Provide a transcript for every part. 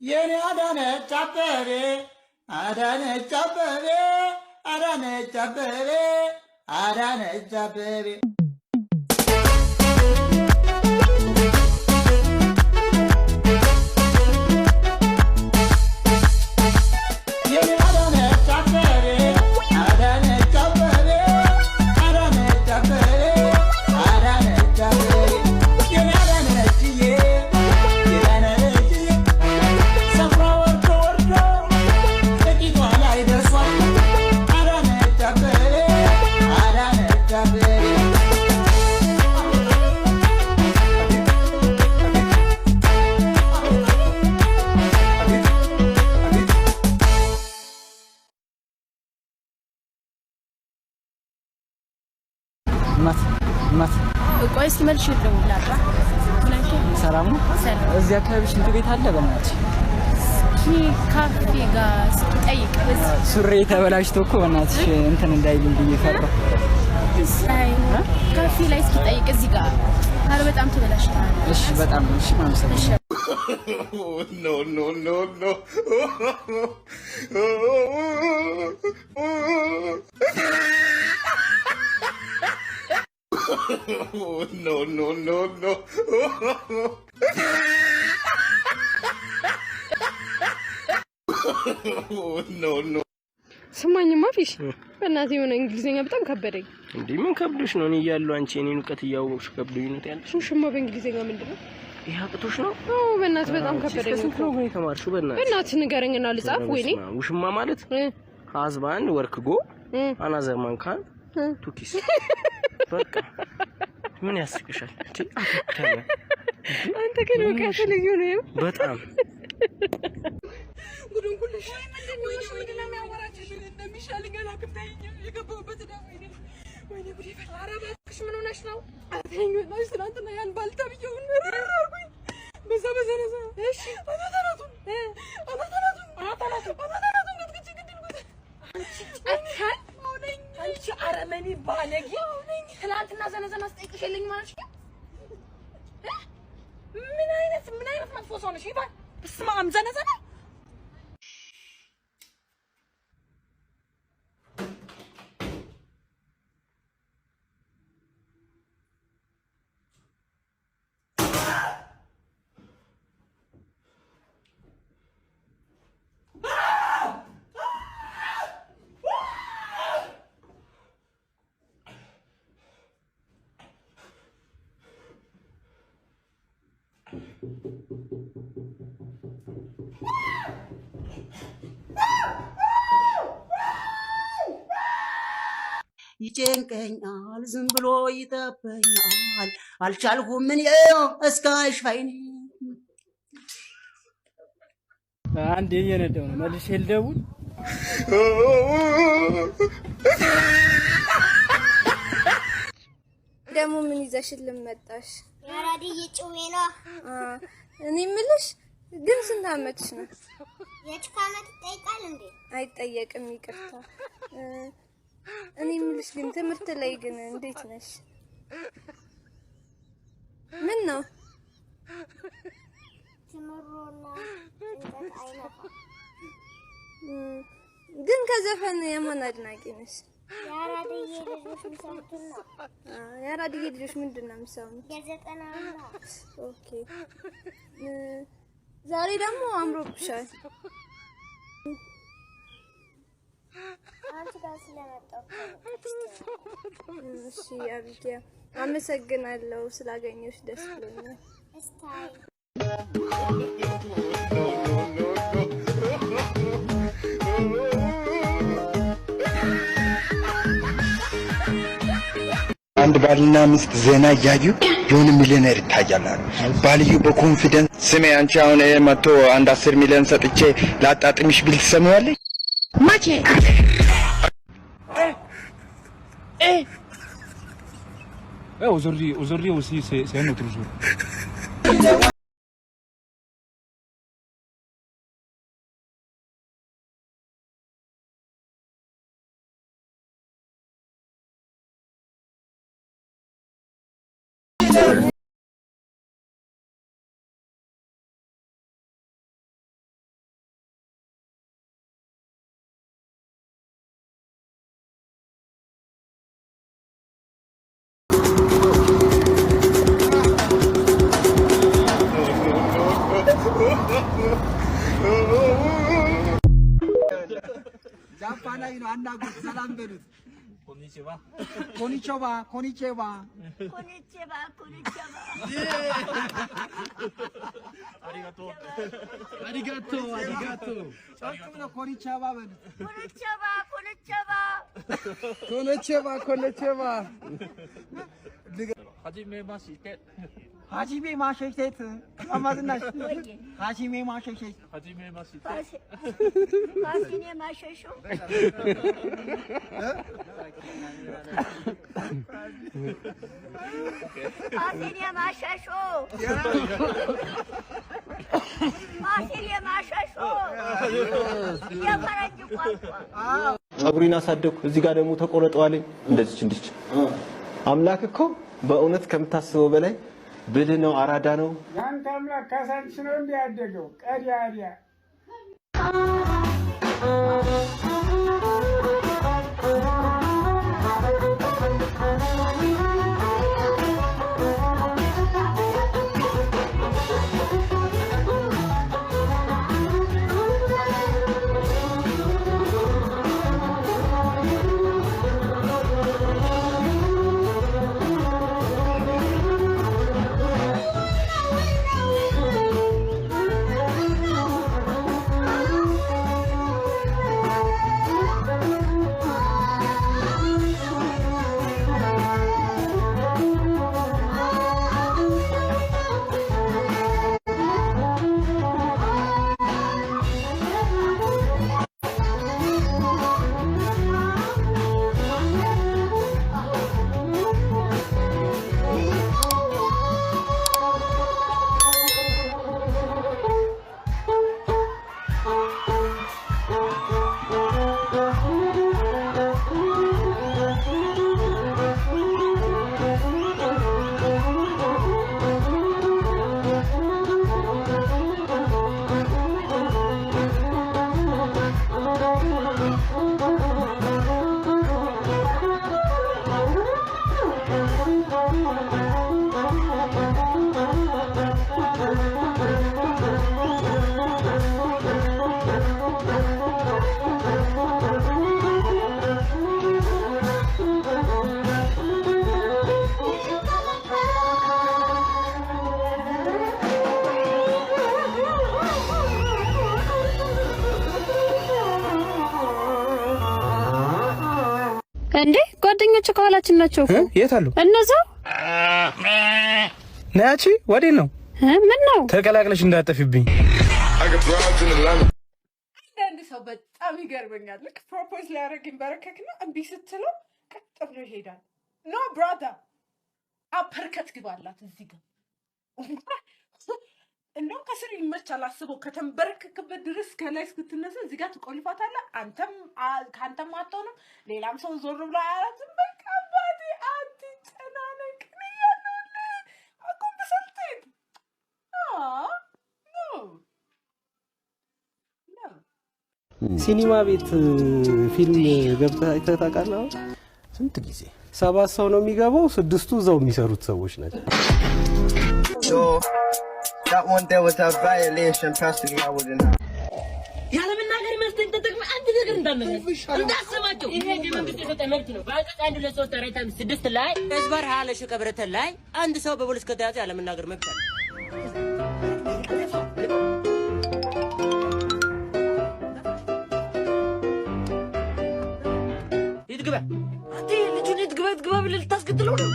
የኔ አዳነች አበቤ አዳነች አበቤ አዳነች አበቤ አዳነች አበቤ ማት ቆይ እስኪ መልሽ ይደውላል። ሰላም ነው። እዚህ አካባቢ ሽንት ቤት አለ? በእናትሽ ካፌ ጋር ስጠይቅ ሱሪ ተበላሽቶ እኮ በእናትሽ እንትን እንዳይልኝ ብዬ ፈራሁ። ካፌ ላይ ስጠይቅ እዚህ ጋር አረ በጣም ተበላሽቷል። እሺ በጣም እሺ ማምሰል ኖ ኖ ኖ ኖ no, no, no, no. no, no. ስማኝማ ፊሽ በእናትህ የሆነ እንግሊዘኛ በጣም ከበደኝ። እንዴ ምን ከብዶሽ ነው? እኔ እያለሁ አንቺ እኔን እውቀት እያወቅሽ ከብዶኝ ነው ያልሽ? ውሽማ በእንግሊዘኛ ምንድነው? ይሄ አቅቶሽ ነው? አዎ በእናትህ በጣም ከበደኝ። ስንት ነው ወይ ተማርሽው? በእናትህ ንገረኝና ልጻፍ። ወይኔ ውሽማ ማለት ሀዝባንድ ወርክ ጎ አናዘር ማን ካን ቱኪስ በቃ ምን ያስቅሻል? አንተ ግን እውቀት ልዩ ነው በጣም ጉዱን ኩልሽ ምንድነው የሚያወራጭሽ? እንደሚሻል ገና ከታይኝ የገባሁበት ነው። ወይኔ ጉዴ ፈራራ ባክሽ ምን ሆነሽ ነው? አተኝ ነው ትናንትና ያን ባልተብየው ነረርኩኝ በዛ በዘነዛ እሺ አታላቱ ግጭ ግድል አታል አንቺ አረመኔ ባለጌ ትናንትና ዘነዘና አስጠይቅሽልኝ ማለት ነው። ምን አይነት መጥፎ ሰው ነሽ? ይባል በስመ አብ ዘነዘና ይጨንቀኛል ዝም ብሎ ይጠበኛል አልቻልኩም ምን እስካሽ ፋይኔ አንዴ እየነዳሁ ነው መልሼ ልደውል። ደግሞ ምን ይዘሽልን መጣሽ? ያራዲዬ ጩሜ ነው። እኔ የምልሽ ግን ስንት ዓመትሽ ነው? የጭካ ዓመት ይጠይቃል እንዴ? አይጠየቅም፣ ይቅርታ። እኔ የምልሽ ግን ትምህርት ላይ ግን እንዴት ነሽ? ምን ነው ትምሮና እንዴት አይነፋ? ግን ከዘፈን የማን አድናቂ ነሽ? ያራዲዬ ልጆች ምሰሙትን ነው። ያራዲዬ ልጆች ምንድነው የሚሰሙት? የዘጠና ነው። ኦኬ። ዛሬ ደግሞ አምሮብሻል። አንቺ ጋር ስለመጣሁ እሺ አብዲያ አመሰግናለሁ። ስላገኘሁሽ ደስ ብሎኛል። እስታይ አንድ ባልና ሚስት ዜና እያዩ የሆነ ሚሊዮነር ይታያል። ባልዩ በኮንፊደንስ ስሜ አንቺ አሁን መጥቶ አንድ 10 ሚሊዮን ሰጥቼ ላጣጥምሽ ቢል ትሰማዋለሽ? ማቼ aujourd'hui aussi c'est un autre jour. አናግሩት ሰላም በሉት ኮኒቺባ ኮኒቾባ ኮኒቼባ ኮኒቼባ ኮኒቼባ አሪጋቶ አሪጋቶ አሪጋቶ ጮክ ብሎ ኮኒቻባ በሉት ኮኒቼባ ኮኒቼባ ኮኒቼባ ኮኒቼባ 하지메 마시테 하지메 마셔셋 아마드나시 하지메 마셔셋 하지메 마시테 ማሲኔ ማሸሾ ማሲኔ ማሸሾ ማሲኔ ማሸሾ የፈረንጅ ቋንቋ ጸጉሪን አሳደኩ እዚህ ጋር ደግሞ ተቆረጠዋለኝ እንደዚህ አምላክ እኮ በእውነት ከምታስበው በላይ ብልህ ነው አራዳ ነው ያንተ አምላክ ካሳንች ነው እንዲያደገው ቀዲያዲያ እንዴ ጓደኞች ከኋላችን ናቸው እኮ የት አሉ እነዛ ናቺ ወዴት ነው ምን ነው ተቀላቅለሽ እንዳጠፊብኝ አንዳንድ ሰው በጣም ይገርመኛል ልክ ፕሮፖዝ ሊያደርግ ይንበረከክና እምቢ ስትለው ቀጥ ብሎ ይሄዳል ኖ ብራዘር አፐርከት ግባላት እዚህ ጋር እንደውም ከስር ይመቻል አስበው ከተንበረከክበት ድረስ ከላይ እስክትነሳ እዚህ ጋር ትቆልፋታለህ አንተም ካንተም አትሆንም ሌላም ሰው ዞር ብሎ አያላትም በቃ አባቴ አትጨናነቅ ያለውልህ አኮምበሰልቴድ ሲኒማ ቤት ፊልም ገብተህ አይተህ ታውቃለህ? ስንት ጊዜ 7 ሰው ነው የሚገባው 6ቱ እዛው የሚሰሩት ሰዎች ናቸው። That one there was a violation, personally I wouldn't have. ያለመናገር መስተን ተጠቅመ አንድ ነገር እንዳሰማቸው ይሄ የመንግስት የሰጠ መብት ነው። በአንቀጽ 1 2 3 4 5 6 ላይ ህዝባር ሀለሽ ቀብረተ ላይ አንድ ሰው በፖሊስ ከተያዘ ያለመናገር መብት አለ። ይድግባ አንተ ልጁን ይድግባ ብለህ ልታስገድለው ነው።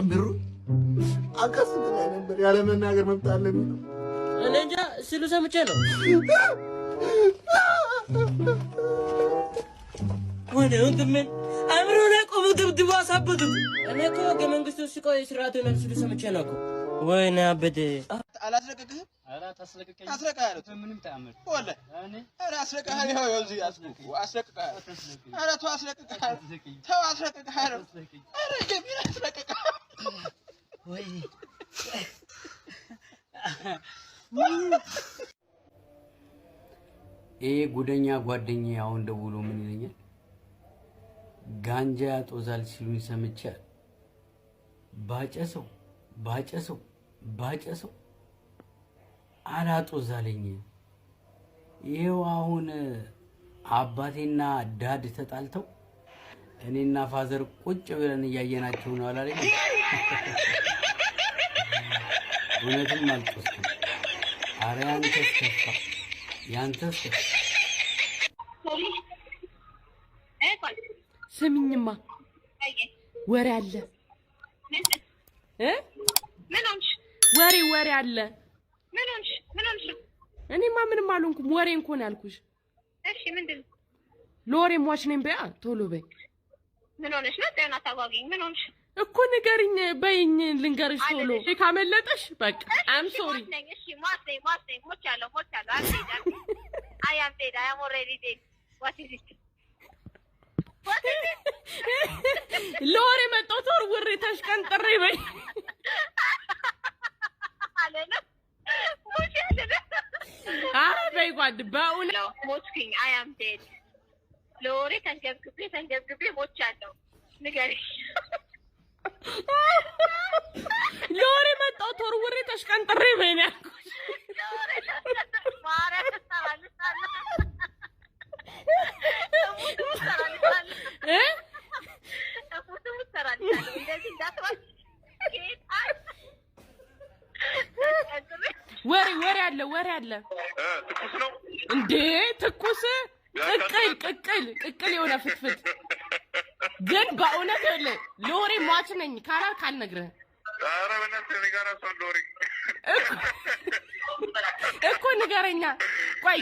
ብሩ አቀስ ላይ ነበር ያለመናገር መብት አለ የሚለው እኔ እንጃ ሲሉ ሰምቼ ነው። ወደውን ምን አምሮ ላይ ቆሞ ድብድቡ አሳበዱት። እኔ እኮ ህገ መንግስቱ ሲቆይ ስርዓቱ ነው ሲሉ ሰምቼ ነው እኮ። ወይኔ አበደ አላስለቀቅህም? ኧረ ታስለቀቀኝ። አስለቀቀህ ምንም ታምር ወለ እኔ ኧረ አስለቀቀህ ይኸው እዚህ አስለቀቀህ ኧረ ተው አስለቀቀህ ተው አስለቀቀህ ኧረ ገቢር አስለቀቀህ ወይ ይሄ ጉደኛ ጓደኛዬ አሁን ደውሎ ምን ይለኛል? ጋንጃ ያጦዛል ሲሉኝ ሰምቼ ባጨሰው አላጦዛለኝ። ይሄው አሁን አባቴና ዳድ ተጣልተው እኔና ፋዘር ቁጭ ብለን እያየናቸው ነው አላለኝ። እውነትም አልጦስኩም። ኧረ ያንተስ ከፋ። ስሚኝማ ወሬ አለ ወሬ አለ። ምን ሆንሽ? እኔማ ምንም አልሆንኩም። ወሬ እንኳን ያልኩሽ። እሺ ምንድነው? ሎሬ ሟች ነኝ በያ ቶሎ በይ። ምን ሆነሽ ነው? ጤና ታጓጊኝ። ምን ሆንሽ እኮ ንገሪኝ በይኝ ልንገርሽ ቶሎ። ካመለጠሽ በቃ አም ሶሪ። እሺ ሟች ነኝ ሞቻለሁ I am already dead. What is it? ሎሬ መጣው ተወርውሬ ተሽቀንጥሬ በይ አለና ሞች ያለና በይ ጓድ በእውነት ሞትኩኝ። I am dead. ሎሬ ተንገብግቤ ሞቻለሁ። ንገሪኝ። ሎሬ መጣው ተወርውሬ ተሽቀንጥሬ በይ ነው ያልኩሽ። ሎሬ ማረፍ ተባልታለ ወሬ አለ ትኩስ ነው እንዴ? ትኩስ ቅቅል የሆነ ፍትፍት ግን በእውነት ሎሬ ሟች ነኝ ካላልክ አልነግርህም። ኧረ በእናትህ ንገራ ሰው ሎሬ እኮ ንገረኛ። ቆይ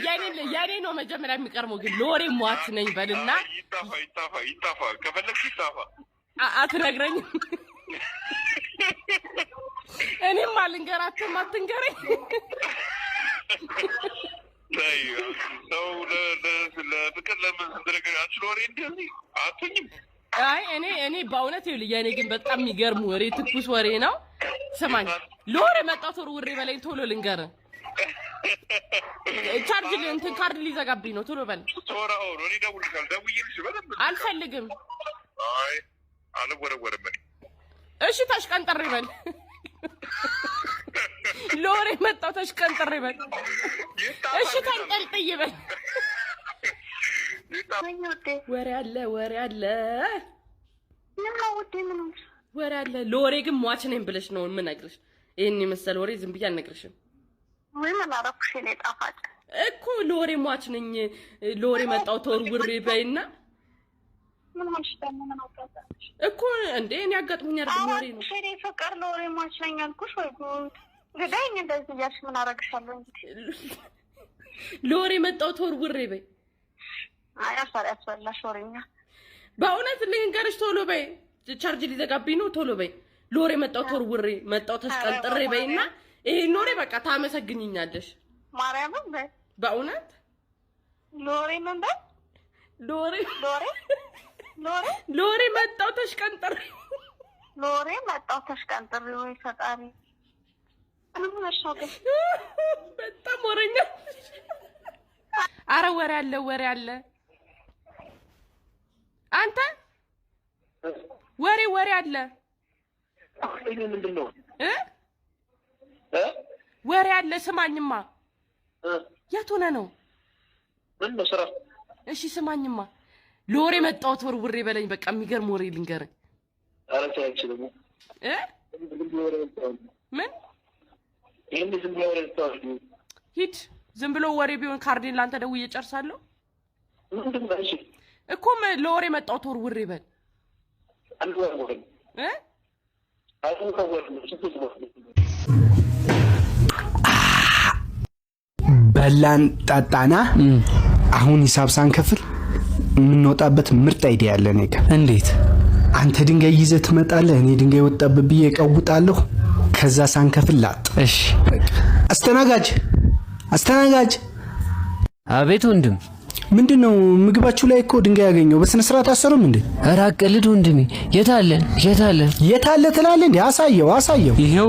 ያኔ ነው መጀመሪያ የሚቀርመው። ግን ሎሬ ሟች ነኝ በልና ይጣፋ ከፈለግሽ ይጣፋ። አትነግረኝም? እኔም አልንገራትም። አትንገረኝ። ታይ ሰው ለፍቅር ለምን እንደነገራች ሎሬ እንደዚህ አትኝም። አይ እኔ በእውነት የኔ ግን በጣም የሚገርም ወሬ ትኩስ ወሬ ነው። ስማኝ ሎሬ መጣው ተወርውሬ በለኝ ቶሎ ልንገርህ። ቻርጅ እንትን ካርድ ሊዘጋብኝ ነው። ቶሎ በል። ቶራው ሎሬ ደውልልሽ በደንብ አልፈልግም። አይ አልወረወረም። እሺ ተሽቀንጥሬ በል። ሎሬ መጣው ተሽቀንጥሬ በል። እሺ ተንጠልጥዬ በል። ወሬ አለ ወሬ አለ ሎሬ ግን ሟች ነኝ ብለሽ ነው የምነግርሽ። ይሄን የመሰለ ወሬ ዝም ብዬ አልነግርሽም። ወይ ማላረኩሽ እኔ ጣፋጭ እኮ ሎሬ ሟች ነኝ። ሎሬ መጣው ተወርውሬ በይና ምን ሆነሽ ደግሞ ምን አውቃታለሽ እኮ እንዴ? እኔ አጋጥሞኛል ወሬ ነው። እኔ ፍቅር ሎሬ ሟች ነኝ አልኩሽ ወይ ጉድ ገዳኝ። እንደዚህ ያልሽ ምን አረግሻለሁ እንጂ ሎሬ መጣው ተወርውሬ በይ። አይ አስፈላሽ ወሬኛ በእውነት ልንገርሽ ቶሎ በይ። ቻርጅ ሊዘጋብኝ ነው። ቶሎ በይ። ሎሬ መጣው ተወርውሬ መጣው ተሽቀንጥሬ በይና ይሄ ሎሬ በቃ ታመሰግኝኛለሽ። ማርያምን በይ በእውነት ሎሬ ምን በይ ሎሬ መጣው ተሽቀንጥሬ ወይ ፈጣሪ ምን ሆነሻው? በጣም ወሬኛ። አረ ወሬ አለ አንተ ወሬ አለ። ይሄ ምንድነው? ወሬ አለ። ስማኝማ የት ሆነ ነው? ምን ነው ስራ? እሺ ስማኝማ ሎሬ መጣው ተወርውሬ በለኝ። በቃ የሚገርም ወሬ ልንገርህ። አረ ታይችልም ምን ይሄን ዝም ብሎ ወሬ ታውቂ? ሂድ። ዝም ብሎ ወሬ ቢሆን ካርዴን ላንተ ደውዬ ጨርሳለሁ። ምንድነው? እሺ እኮ ሎሬ መጣው ተወርውሬ በል። በላን ጠጣና አሁን ሂሳብ ሳንከፍል የምንወጣበት ምርጥ አይዲያ ያለ ነገር። እንዴት? አንተ ድንጋይ ይዘህ ትመጣለህ፣ እኔ ድንጋይ ወጣብህ ብዬ እቀውጣለሁ። ከዛ ሳንከፍል ላጥ። እሺ አስተናጋጅ። አቤት ወንድም። ምንድነው? ምግባችሁ ላይ እኮ ድንጋይ ያገኘው በስነ ስርዓት አሰሩም እንዴ? ኧረ አቀልድ ወንድሜ። የታለ ትላለህ እንዴ? አሳየው። ይሄው